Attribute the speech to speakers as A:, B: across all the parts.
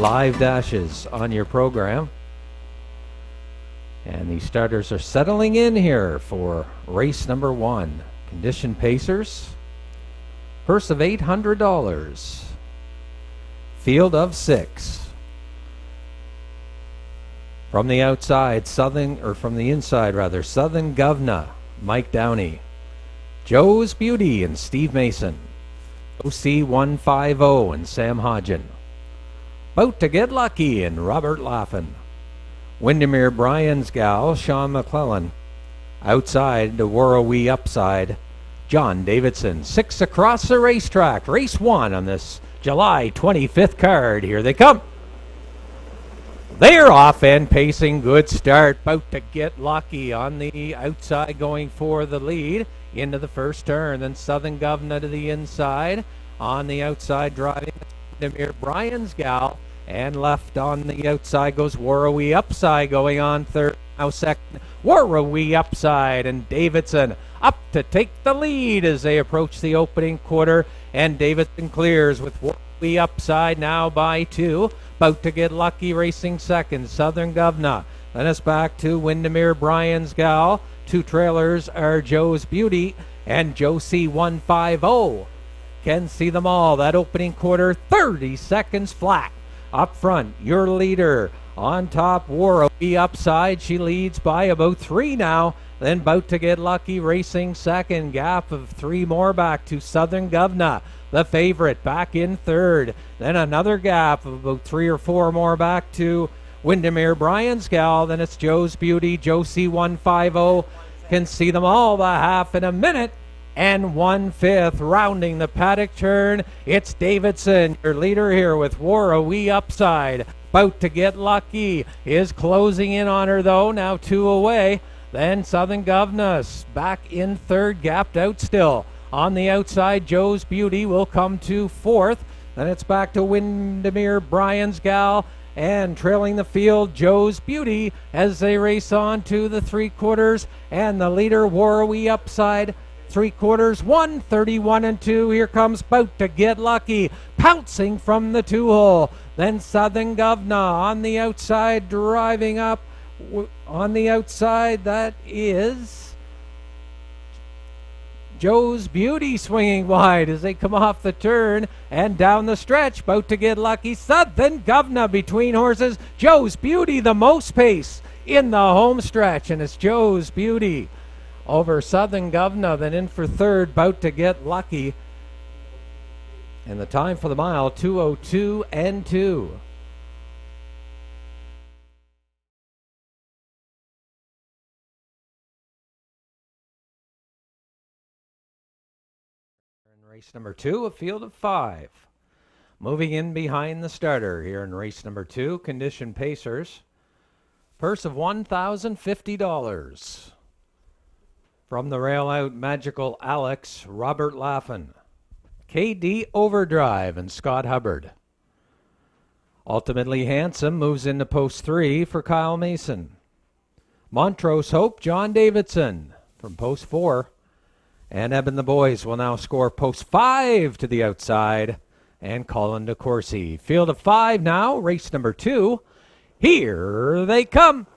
A: live dashes on your program. And the starters are settling in here for race number 1. Condition Pacers. Purse of $800. Field of 6. From the outside, from the inside rather, Southern Governor, Mike Downey. Joe's Beauty and Steve Mason. OC150 and Sam Hodgen. Bout to Get Lucky and Robert Laughlin. Windermere Bryan's Gal, Sean McClellan. Outside, the Warrawee Upside, John Davidson. 6 across the racetrack. Race 1 on this July 25th card. Here they come. They're off and pacing. Good start. About to Get Lucky on the outside going for the lead into the first turn. Then Southern Governor to the inside. On the outside driving Windermere Bryan's Gal. And left on the outside goes Warrawee Upside going on third. Now second, Warrawee Upside and Davidson up to take the lead as they approach the opening quarter. And Davidson clears with Warrawee Upside now by 2. About to Get Lucky racing second. Southern Governor. Then it's back to Windermere Bryan's Gal. 2 trailers are Joe's Beauty and Josie 150. Can see them all. That opening quarter, 30 seconds flat. Up front, your leader. On top, Warrawee Upside. She leads by about 3 now. Then About to Get Lucky racing second. Gap of 3 more back to Southern Governor, the favorite, back in third. Then another gap of about 3 or 4 more back to Windermere Bryan's Gal. Then it's Joe's Beauty, Josie 150. Can see them all. The half in a minute and 1/5. Rounding the paddock turn, it's Davidson, your leader here with Warrawee Upside. About to Get Lucky is closing in on her though, now 2 away. Then Southern Governor back in third, gapped out still. On the outside, Joe's Beauty will come to 4th. Then it's back to Windermere Bryan's Gal. And trailing the field, Joe's Beauty as they race on to the 3/4. And the leader, Warrawee Upside, 3/4, 1:31 and 2. Here comes About to Get Lucky, pouncing from the 2-hole. Then Southern Governor on the outside, driving up. On the outside, that is Joe's Beauty swinging wide as they come off the turn and down the stretch. About to Get Lucky, Southern Governor between horses. Joe's Beauty the most pace in the home stretch, and it's Joe's Beauty over Southern Governor. Then in for third, About to Get Lucky. And the time for the mile, 2:02 and 2. Race number 2, a field of 5. Moving in behind the starter here in race number 2, Condition Pacers. Purse of $1,050. From the rail out, Magical Alex, Robert Laughlin. KD Overdrive and Scott Hubbard. Ultimately Handsome moves into post 3 for Kyle Mason. Montrose Hope, John Davidson from post 4. And Eben the Boys will now score post 5 to the outside. And Colin DeCourcy. Field of 5 now, race number 2. Here they come.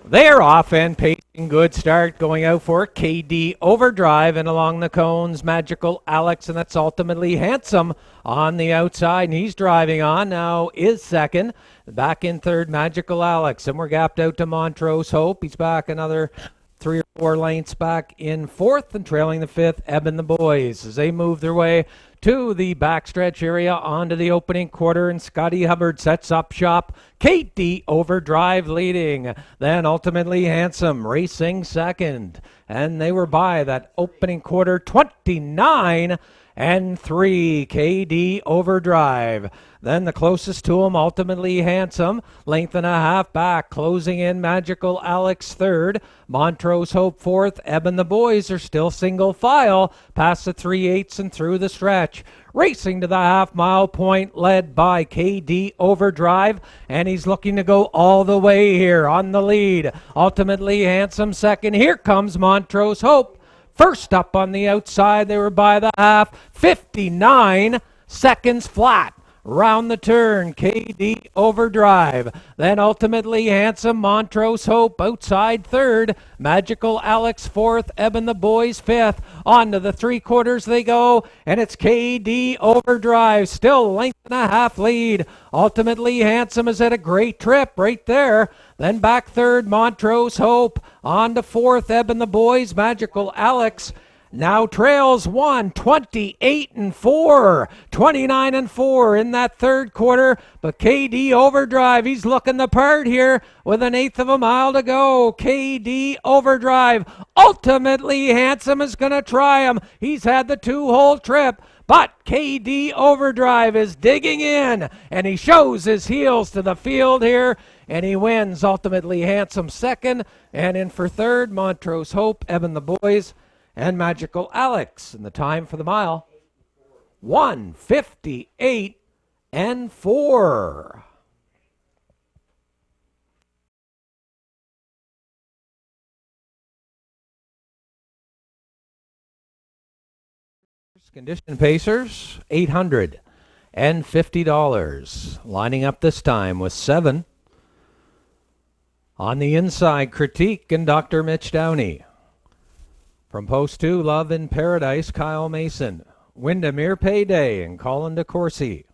A: They're off and pacing. Good start going out for KD Overdrive, and along the cones, Magical Alex, and that's Ultimately Handsome on the outside, and he's driving on now, is second. Back in third, Magical Alex, and we're gapped out to Montrose Hope. He's back another 3 or 4 lengths back in fourth, and trailing the 5th, Eben the Boys as they move their way to the backstretch area onto the opening quarter, and Scotty Hubbard sets up shop. KD Overdrive leading, then Ultimately Handsome racing second, and they were by that opening quarter 29 and 3, KD Overdrive. Then the closest to him, Ultimately Handsome, length and a half back, closing in Magical Alex third, Montrose Hope fourth. Eben the Boys are still single file past the 3/8 and through the stretch. Racing to the half-mile point, led by KD Overdrive, and he's looking to go all the way here on the lead. Ultimately Handsome second. Here comes Montrose Hope. First up on the outside, they were by the half, 59 seconds flat. Round the turn, KD Overdrive. Then ultimately Handsome, Montrose Hope outside third. Magical Alex fourth, Eben the Boys fifth. On to the 3/4 they go, and it's KD Overdrive. Still length and a half lead. Ultimately Handsome has had a great trip right there. Then back third, Montrose Hope. On to fourth, Eben the Boys, Magical Alex. Now trails 28-4, 29-4 in that third quarter. But KD Overdrive, he's looking the part here with an eighth of a mile to go. KD Overdrive, ultimately Handsome is going to try him. He's had the 2-hole trip. But KD Overdrive is digging in, and he shows his heels to the field here, and he wins. Ultimately Handsome second, and in for third, Montrose Hope, Eben the Boys, and Magical Alex. And the time for the mile, 1:58.4. Condition Pacers, $850. Lining up this time with 7. On the inside, Critique and Dr. Mitch Downey. From post 2, Love in Paradise, Kyle Mason. Windermere Payday and Colin DeCourcy.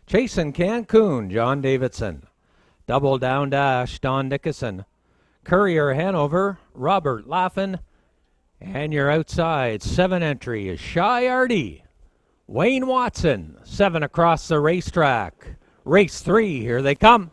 A: Chasing Cancun, John Davidson. Double Down Dash, Don Dickinson. Courier Hanover, Robert Laffin. And your outside 7 entry is Shy Artie. Wayne Watson, 7 across the racetrack. Race 3, here they come.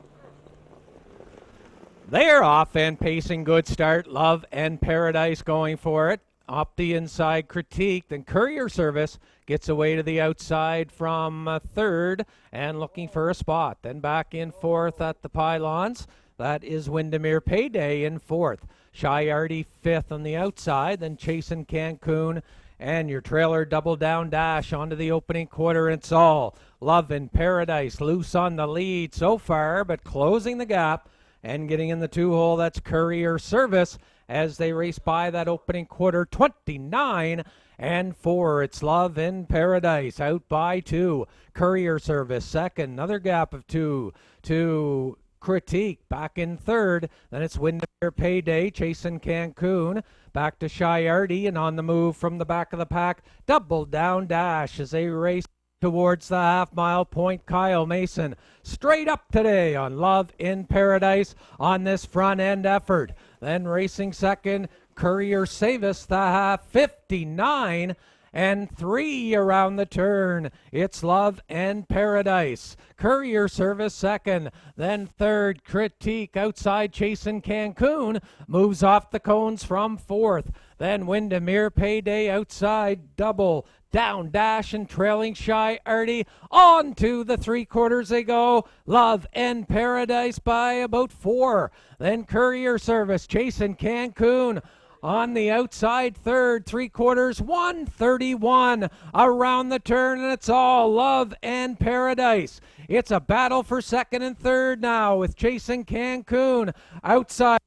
A: They're off and pacing, good start. Love and Paradise going for it. Up the inside, Critique. Then Courier Service gets away to the outside from third and looking for a spot. Then back in fourth at the pylons. That is Windermere Payday in fourth. Shy Artie fifth on the outside. Then Chasing Cancun. And your trailer Double Down Dash onto the opening quarter. It's all Love in Paradise loose on the lead so far, but closing the gap and getting in the 2-hole. That's Courier Service as they race by that opening quarter, 29-4. It's Love in Paradise out by 2. Courier Service second, another gap of 2 to Critique back in third. Then it's Windermere Payday chasing Cancun. Back to Shy Artie, and on the move from the back of the pack, Double Down Dash as they race towards the half-mile point. Kyle Mason straight up today on Love in Paradise on this front-end effort. Then racing second, Courier Service, the half, 59-3 around the turn. It's Love and Paradise. Courier Service second. Then third, Critique outside chasing Cancun. Moves off the cones from fourth. Then Windermere Payday outside, Double Down Dash and trailing Shy Artie. On to the 3/4 they go. Love and Paradise by about 4. Then Courier Service chasing Cancun. On the outside third, 3/4, 1:31 around the turn, and it's all Love and Paradise. It's a battle for second and third now with chasing Cancun outside.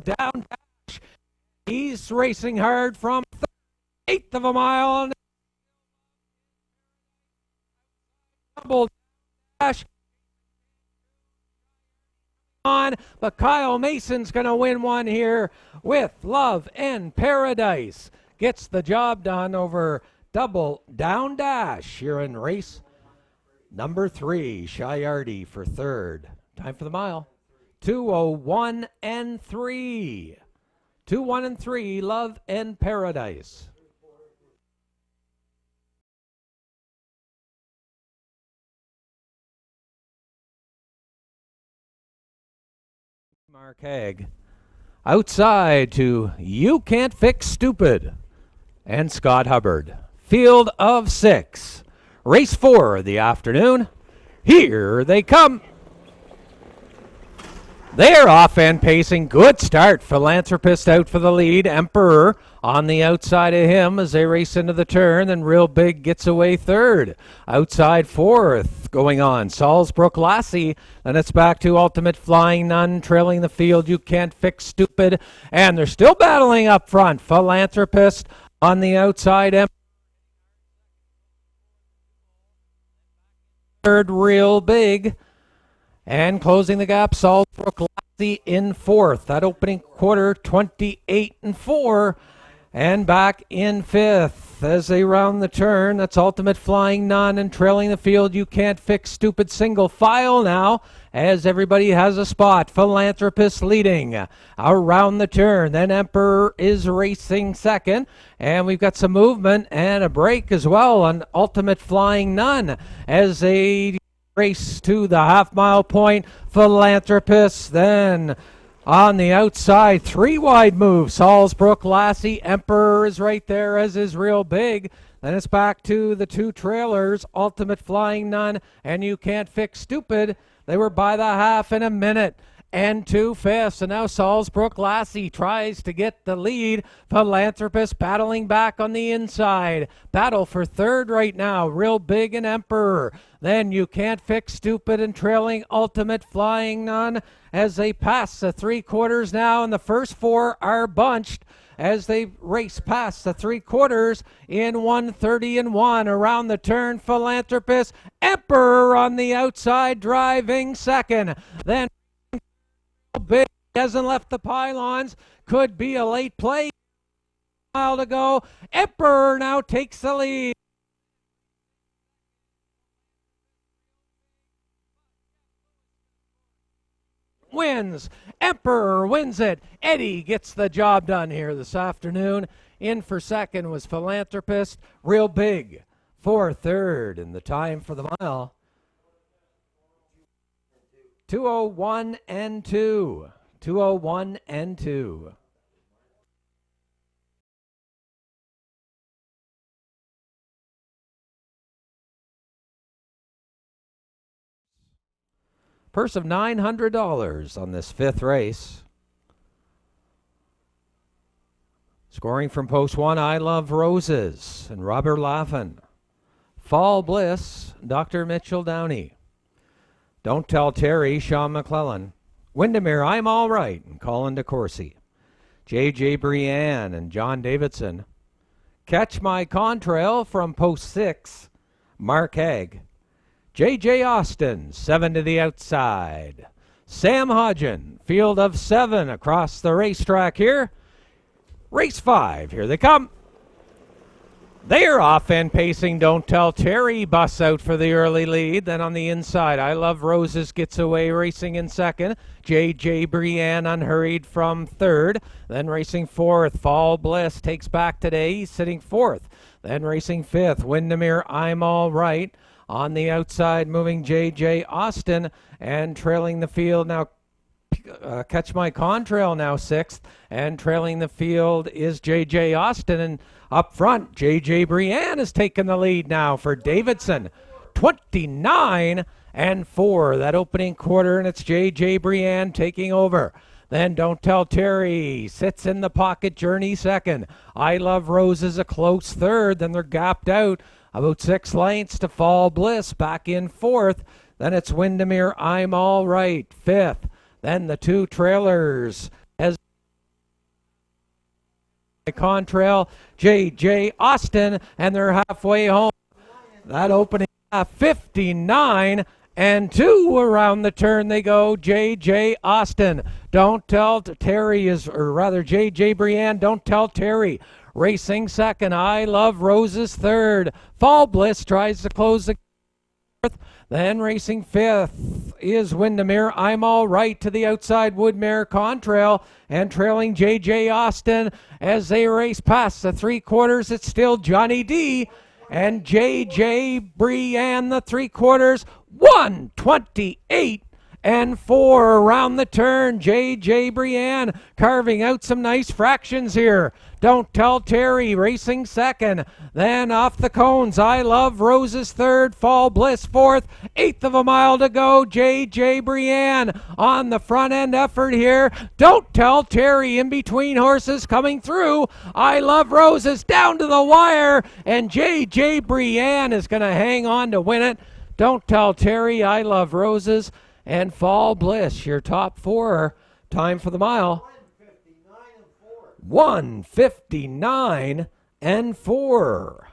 A: Down Dash. He's racing hard from eighth of a mile. And Double Dash on, but Kyle Mason's going to win one here with Love and Paradise. Gets the job done over Double Down Dash here in race number 3. Shy Artie for third. Time for the mile. 2:01 and 3. 2:1 and 3. Love and Paradise. Mark Haig. Outside to You Can't Fix Stupid and Scott Hubbard. Field of 6. Race 4 of the afternoon. Here they come. They're off and pacing. Good start. Philanthropist out for the lead. Emperor on the outside of him as they race into the turn. Then Real Big gets away third. Outside fourth going on. Salzbrook Lassie. Then it's back to Ultimate Flying Nun trailing the field. You Can't Fix Stupid. And they're still battling up front. Philanthropist on the outside. third, Real Big. And closing the gap, Salzbrook Lassie in fourth. That opening quarter, 28-4. And back in fifth as they round the turn. That's Ultimate Flying Nun, and trailing the field, You Can't Fix Stupid, single file now as everybody has a spot. Philanthropist leading around the turn. Then Emperor is racing second. And we've got some movement and a break as well on Ultimate Flying Nun as they race to the half-mile point. Philanthropist then on the outside, 3 wide move. Salzbrook Lassie, Emperor is right there, as is Real Big. Then it's back to the 2 trailers, Ultimate Flying Nun and You Can't Fix Stupid. They were by the half in a minute. And 2 fifths. And now Salzbrook Lassie tries to get the lead. Philanthropist battling back on the inside. Battle for third right now. Real Big and Emperor. Then You Can't Fix Stupid and trailing Ultimate Flying Nun as they pass the 3/4 now. And the first 4 are bunched as they race past the 3/4 in 1:30-1 around the turn. Philanthropist, Emperor on the outside driving second. Then Big hasn't left the pylons. Could be a late play. Mile to go. Emperor now takes the lead. Wins. Emperor wins it. Eddie gets the job done here this afternoon. In for second was Philanthropist. Real Big for third. And the time for the mile, 2:01 and 2. 2:01 and 2. Purse of $900 on this 5th race. Scoring from post 1, I Love Roses and Robert Laffin. Fall Bliss, Dr. Mitchell Downey. Don't Tell Terry, Sean McClellan. Windermere, I'm All Right, and Colin DeCourcy. J.J. Brienne and John Davidson. Catch My Contrail from post 6, Mark Haig. J.J. Austin, 7 to the outside. Sam Hodgen, field of 7 across the racetrack here. Race 5, here they come. They're off and pacing. Don't Tell Terry busts out for the early lead. Then on the inside, I Love Roses gets away racing in second. J.J. Brienne unhurried from third. Then racing fourth, Fall Bliss takes back today. He's sitting fourth. Then racing fifth, Windermere, I'm All Right. On the outside, moving J.J. Austin and trailing the field now. Catch My Contrail now 6th, and trailing the field is J.J. Austin, and up front J.J. Brienne has taken the lead now for Davidson, 29 and 4 that opening quarter, and it's J.J. Brienne taking over. Then Don't Tell Terry sits in the pocket, Journey second. I Love Roses a close third. Then they're gapped out about 6 lengths to Fall Bliss back in fourth. Then it's Windermere, I'm All Right, fifth. Then the 2 trailers as Contrail, J.J. Austin, and they're halfway home. That opening 59 and 2 around the turn they go. J.J. Austin. Don't Tell Terry is, or rather J.J. Brienne, Don't Tell Terry racing second. I Love Roses third. Fall Bliss tries to close the fourth. Then racing fifth is Windermere, I'm All Right to the outside, Woodmere Contrail, and trailing J.J. Austin as they race past the 3/4. It's still Johnny D and J.J. Brienne, the 3/4, 128 and 4 around the turn. J.J. Brienne carving out some nice fractions here. Don't Tell Terry racing second. Then off the cones, I Love Roses third. Fall Bliss fourth. 1/8 of a mile to go. J.J. Brienne on the front end effort here. Don't Tell Terry in between horses coming through. I Love Roses down to the wire. And J.J. Brienne is going to hang on to win it. Don't Tell Terry, I Love Roses, and Fall Bliss, your top 4. Time for the mile, 1:59 and 4.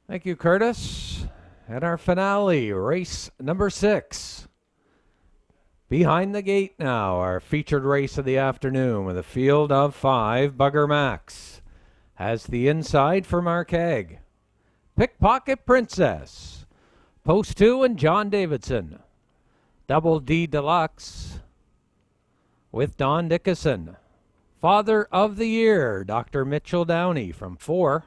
A: Thank you, Curtis. And our finale, race number 6. Behind the gate now, our featured race of the afternoon with a field of 5. Bugger Max has the inside for Marqueg. Pickpocket Princess. Post 2 and John Davidson. Double D Deluxe with Don Dickinson. Father of the Year, Dr. Mitchell Downey from 4.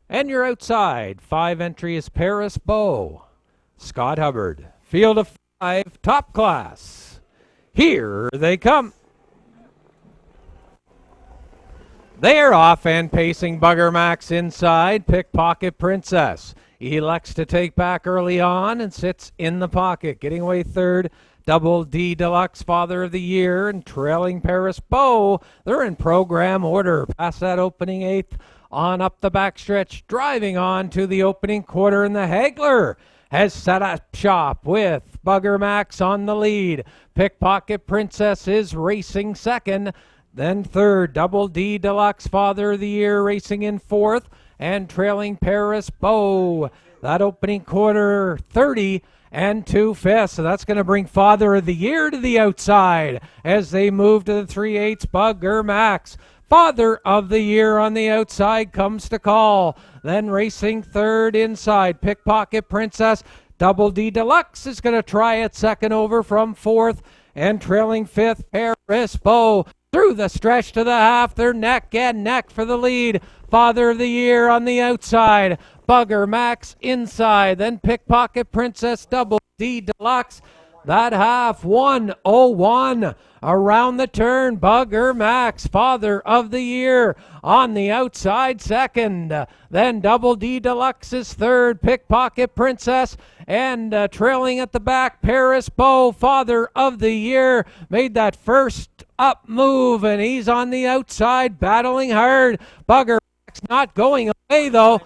A: And you're outside. 5 entry is Paris Bow. Scott Hubbard. Field of 5, top class. Here they come. They're off and pacing. Bugger Max inside. Pickpocket Princess. He elects to take back early on and sits in the pocket. Getting away third, Double D Deluxe, Father of the Year, and trailing Paris Bow. They're in program order. Past that opening 8th. On up the backstretch, driving on to the opening quarter, and the Hagler has set up shop with Bugger Max on the lead. Pickpocket Princess is racing second. Then third, Double D Deluxe, Father of the Year, racing in 4th, and trailing Paris Bow. That opening quarter, 30 and 2/5. So that's going to bring Father of the Year to the outside as they move to the 3/8. Bugger Max. Father of the Year on the outside comes to call. Then racing third inside, Pickpocket Princess. Double D Deluxe is going to try it second over from 4th, and trailing 5th, Paris Bow. Through the stretch to the half, they're neck and neck for the lead. Father of the Year on the outside, Bugger Max inside, then Pickpocket Princess, Double D Deluxe. That half, 1:01. Around the turn, Bugger Max, Father of the Year, on the outside second. Then Double D Deluxe is third, Pickpocket Princess, and trailing at the back, Paris Bow, Father of the Year, made that first up move, and he's on the outside, battling hard. Bugger Max not going away, though.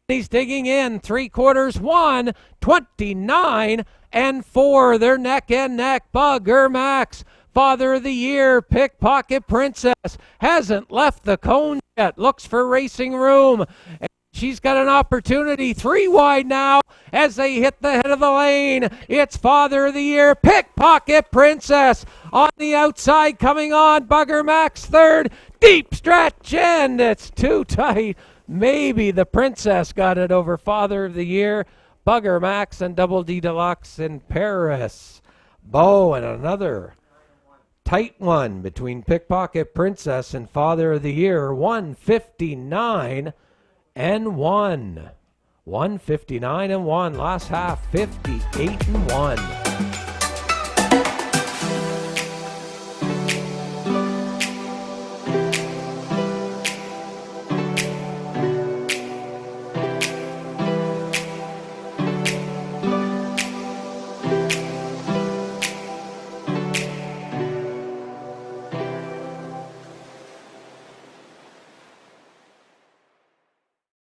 A: He's digging in, 3/4, 1:29 and 4. They're neck and neck. Bugger Max, Father of the Year, Pickpocket Princess hasn't left the cone yet. Looks for racing room. And she's got an opportunity. 3 wide now as they hit the head of the lane. It's Father of the Year, Pickpocket Princess on the outside coming on. Bugger Max third. Deep stretch, and it's too tight. Maybe the Princess got it over Father of the Year. Bugger Max and Double D Deluxe in Paris Bow, and another tight one between Pickpocket Princess and Father of the Year. 1:59 and 1. 1:59 and 1. Last half, 58 and 1.